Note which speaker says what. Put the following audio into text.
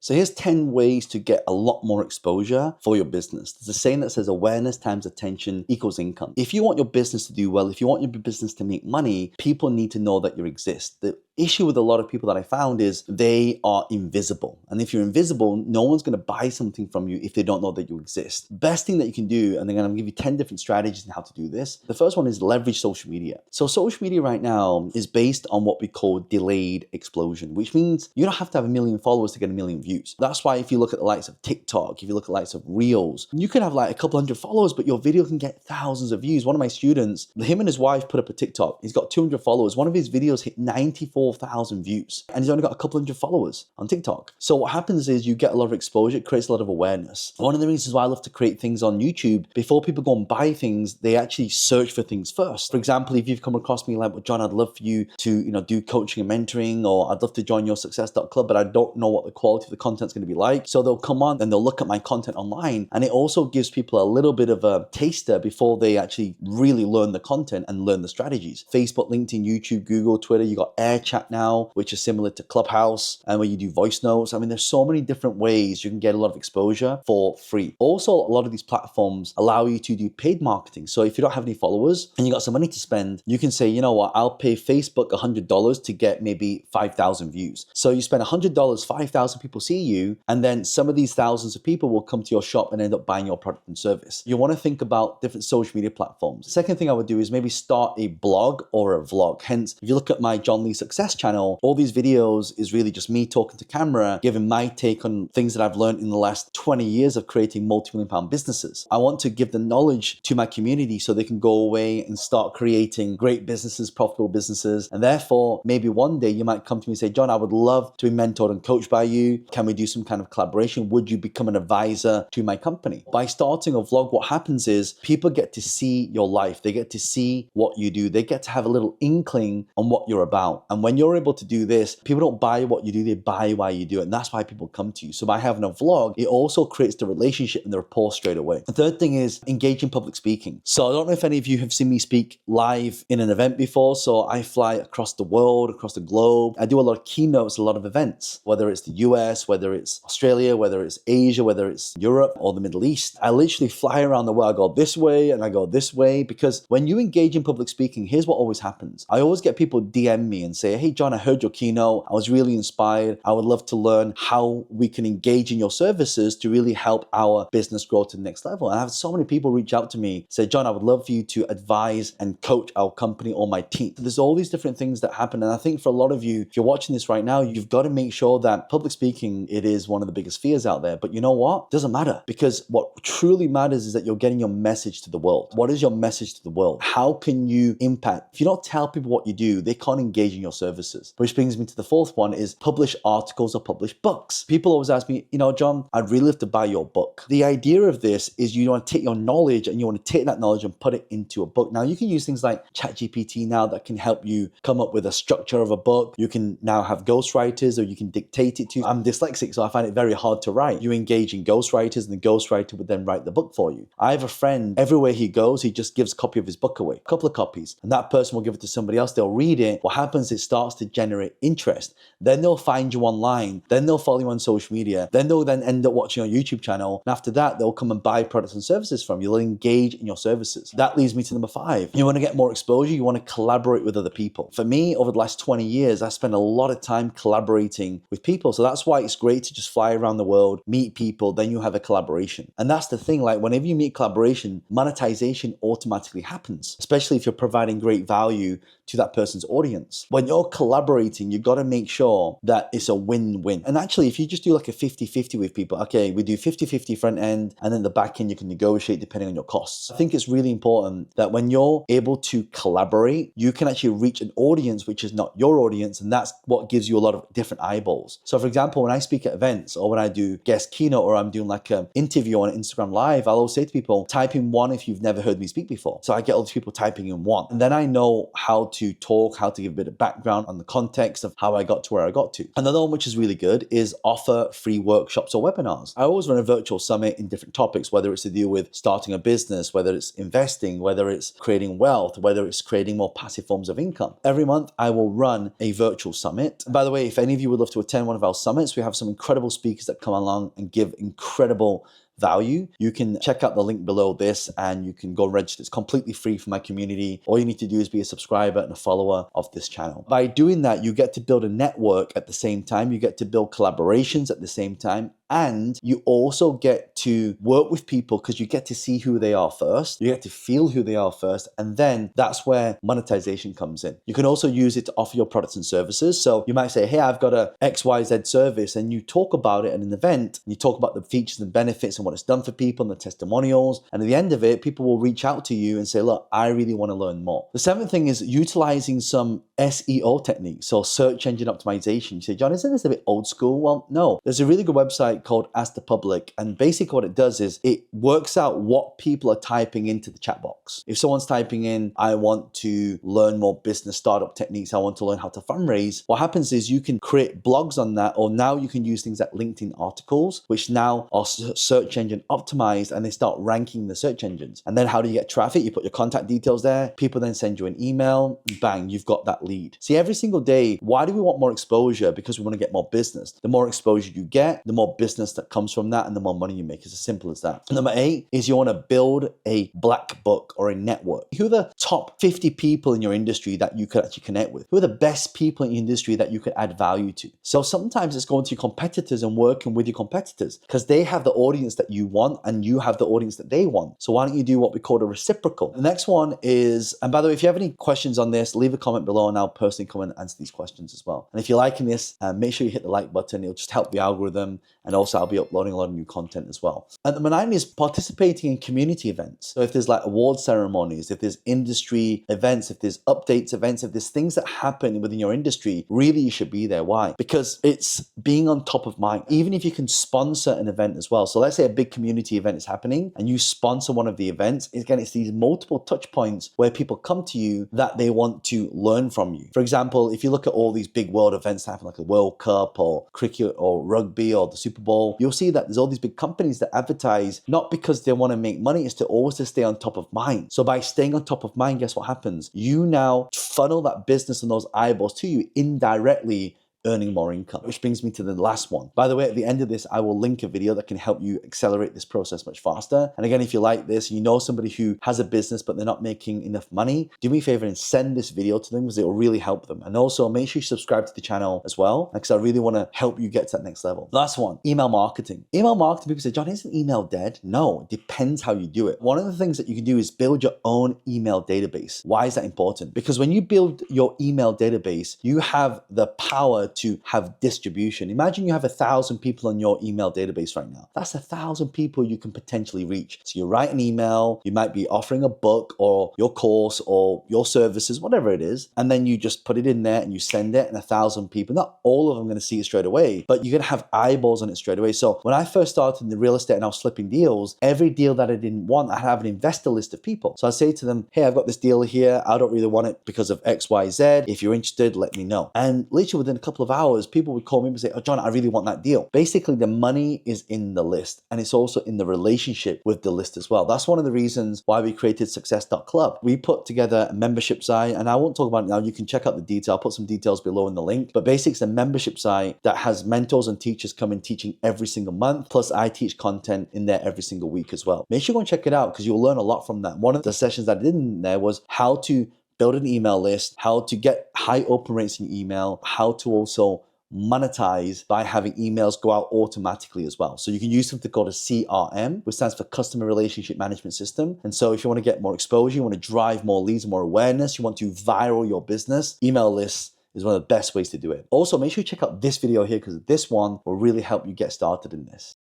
Speaker 1: So here's 10 ways to get a lot more exposure for your business. There's a saying that says awareness times attention equals income. If you want your business to do well, if you want your business to make money, people need to know that you exist. The issue with a lot of people that I found is they are invisible. And if you're invisible, no one's going to buy something from you if they don't know that you exist. Best thing that you can do, and I'm going to give you 10 different strategies on how to do this. The first one is leverage social media. So social media right now is based on what we call delayed explosion, which means you don't have to have 1 million followers to get 1 million views. That's why if you look at the likes of TikTok, if you look at the likes of Reels, you can have like a couple hundred followers, but your video can get thousands of views. One of my students, him and his wife put up a TikTok. He's got 200 followers. One of his videos hit 94,000 views, and he's only got a couple hundred followers on TikTok. So what happens is you get a lot of exposure, it creates a lot of awareness. One of the reasons why I love to create things on YouTube, before people go and buy things, they actually search for things first. For example, if you've come across me like, well, John, I'd love for you to do coaching and mentoring, or I'd love to join your success.club, but I don't know what the quality of the content's going to be like. So they'll come on and they'll look at my content online, and it also gives people a little bit of a taster before they actually really learn the content and learn the strategies. Facebook, LinkedIn, YouTube, Google, Twitter, you got Air Chat now, which is similar to Clubhouse, and where you do voice notes. I mean, there's so many different ways you can get a lot of exposure for free. Also, a lot of these platforms allow you to do paid marketing. So if you don't have any followers and you got some money to spend, you can say, you know what, I'll pay Facebook $100 to get maybe 5,000 views. So you spend $100, 5,000 people see you, and then some of these thousands of people will come to your shop and end up buying your product and service. You want to think about different social media platforms. The second thing I would do is maybe start a blog or a vlog. Hence, if you look at my John Lee Success channel, all these videos is really just me talking to camera, giving my take on things that I've learned in the last 20 years of creating multi-million pound businesses. I want to give the knowledge to my community so they can go away and start creating great businesses, profitable businesses. And therefore, maybe one day you might come to me and say, John, I would love to be mentored and coached by you. Can we do some kind of collaboration? Would you become an advisor to my company? By starting a vlog, what happens is people get to see your life. They get to see what you do. They get to have a little inkling on what you're about. And when you're able to do this, people don't buy what you do, they buy why you do it. And that's why people come to you. So by having a vlog, it also creates the relationship and the rapport straight away. The third thing is engage in public speaking. So I don't know if any of you have seen me speak live in an event before. So I fly across the world, across the globe. I do a lot of keynotes, a lot of events, whether it's the US, whether it's Australia, whether it's Asia, whether it's Europe or the Middle East. I literally fly around the world. I go this way and I go this way, because when you engage in public speaking, here's what always happens. I always get people DM me and say, hey, John, I heard your keynote. I was really inspired. I would love to learn how we can engage in your services to really help our business grow to the next level. And I have so many people reach out to me, say, John, I would love for you to advise and coach our company or my team. So there's all these different things that happen. And I think for a lot of you, if you're watching this right now, you've got to make sure that public speaking, it is one of the biggest fears out there. But you know what? It doesn't matter, because what truly matters is that you're getting your message to the world. What is your message to the world? How can you impact? If you don't tell people what you do, they can't engage in your services. Which brings me to the fourth one, is publish articles or publish books. People always ask me, you know, John, I'd really love to buy your book. The idea of this is you want to take your knowledge and you want to take that knowledge and put it into a book. Now you can use things like ChatGPT now that can help you come up with a structure of a book. You can now have ghostwriters, or you can dictate it to. I'm dyslexic, so I find it very hard to write. You engage in ghostwriters and the ghostwriter would then write the book for you. I have a friend, everywhere he goes, he just gives a copy of his book away, a couple of copies, and that person will give it to somebody else. They'll read it. What happens, it starts to generate interest. Then they'll find you online. Then they'll follow you on social media. Then they'll end up watching your YouTube channel. And after that, they'll come and buy products and services from you. They'll engage in your services. That leads me to number 5. You want to get more exposure. You want to collaborate with other people. For me, over the last 20 years, I spent a lot of time collaborating with people. So that's why it's great to just fly around the world, meet people, then you have a collaboration. And that's the thing, like whenever you meet collaboration, monetization automatically happens, especially if you're providing great value to that person's audience. When you're collaborating, you got to make sure that it's a win-win. And actually, if you just do like a 50-50 with people, okay, we do 50-50 front end, and then the back end you can negotiate depending on your costs. I think it's really important that when you're able to collaborate, you can actually reach an audience which is not your audience, and that's what gives you a lot of different eyeballs. So for example, when I speak at events, or when I do guest keynote, or I'm doing like an interview on Instagram Live, I'll always say to people, type in 1 if you've never heard me speak before. So I get all these people typing in 1. And then I know how to talk, how to give a bit of background on the context of how I got to where I got to. Another one which is really good is offer free workshops or webinars. I always run a virtual summit in different topics, whether it's to do with starting a business, whether it's investing, whether it's creating wealth, whether it's creating more passive forms of income. Every month I will run a virtual summit. And by the way, if any of you would love to attend one of our summits, we have some incredible speakers that come along and give incredible value. You can check out the link below this and you can go register. It's completely free for my community. All you need to do is be a subscriber and a follower of this channel. By doing that, you get to build a network at the same time. You get to build collaborations at the same time. And you also get to work with people because you get to see who they are first. You get to feel who they are first. And then that's where monetization comes in. You can also use it to offer your products and services. So you might say, hey, I've got a XYZ service, and you talk about it at an event. And you talk about the features and benefits and what it's done for people and the testimonials. And at the end of it, people will reach out to you and say, look, I really want to learn more. The seventh thing is utilizing some SEO techniques, so search engine optimization. You say, John, isn't this a bit old school? Well, no. There's a really good website called Ask the Public, and basically what it does is it works out what people are typing into the chat box. If someone's typing in, I want to learn more business startup techniques, I want to learn how to fundraise, what happens is you can create blogs on that, or now you can use things like LinkedIn articles, which now are search engine optimized, and they start ranking the search engines. And then how do you get traffic? You put your contact details there, people then send you an email, bang, you've got that lead. See, every single day, why do we want more exposure? Because we want to get more business. The more exposure you get, the more business that comes from that, and the more money you make. It's as simple as that. Number 8 is you want to build a black book or a network. Who are the top 50 people in your industry that you could actually connect with? Who are the best people in your industry that you could add value to? So sometimes it's going to your competitors and working with your competitors because they have the audience that you want and you have the audience that they want. So why don't you do what we call a reciprocal? The next one is, and by the way, if you have any questions on this, leave a comment below and I'll personally come and answer these questions as well. And if you're liking this, make sure you hit the like button. It'll just help the algorithm, and also I'll be uploading a lot of new content as well. And number 9 is participating in community events. So if there's like award ceremonies, if there's industry events, if there's updates events, if there's things that happen within your industry, really you should be there. Why? Because it's being on top of mind. Even if you can sponsor an event as well. So let's say a big community event is happening and you sponsor one of the events. Again, it's these multiple touch points where people come to you that they want to learn from you. For example, if you look at all these big world events that happen, like the World Cup or cricket or rugby or the Super Bowl, you'll see that there's all these big companies that advertise not because they want to make money, it's to always to stay on top of mind. So by staying on top of mind, guess what happens? You now funnel that business and those eyeballs to you indirectly, earning more income. Which brings me to the last one. By the way, at the end of this, I will link a video that can help you accelerate this process much faster. And again, if you like this, you know somebody who has a business, but they're not making enough money, do me a favor and send this video to them because it will really help them. And also make sure you subscribe to the channel as well, because I really want to help you get to that next level. Last one, email marketing. Email marketing, people say, John, isn't email dead? No, it depends how you do it. One of the things that you can do is build your own email database. Why is that important? Because when you build your email database, you have the power to have distribution. Imagine you have 1,000 people on your email database right now. That's 1,000 people you can potentially reach. So you write an email, you might be offering a book or your course or your services, whatever it is, and then you just put it in there and you send it, and 1,000 people, not all of them are going to see it straight away, but you're going to have eyeballs on it straight away. So when I first started in the real estate and I was flipping deals, every deal that I didn't want, I'd have an investor list of people. So I say to them, hey, I've got this deal here. I don't really want it because of X, Y, Z. If you're interested, let me know. And literally within a couple of hours, people would call me and say, oh, John, I really want that deal. Basically, the money is in the list, and it's also in the relationship with the list as well. That's one of the reasons why we created Success.club. We put together a membership site, and I won't talk about it now. You can check out the detail. I'll put some details below in the link. But basically, it's a membership site that has mentors and teachers coming teaching every single month. Plus, I teach content in there every single week as well. Make sure you go and check it out because you'll learn a lot from that. One of the sessions that I did in there was how to build an email list, how to get high open rates in your email, how to also monetize by having emails go out automatically as well. So you can use something called a CRM, which stands for Customer Relationship Management System. And so if you want to get more exposure, you want to drive more leads, more awareness, you want to viral your business, email lists is one of the best ways to do it. Also, make sure you check out this video here because this one will really help you get started in this.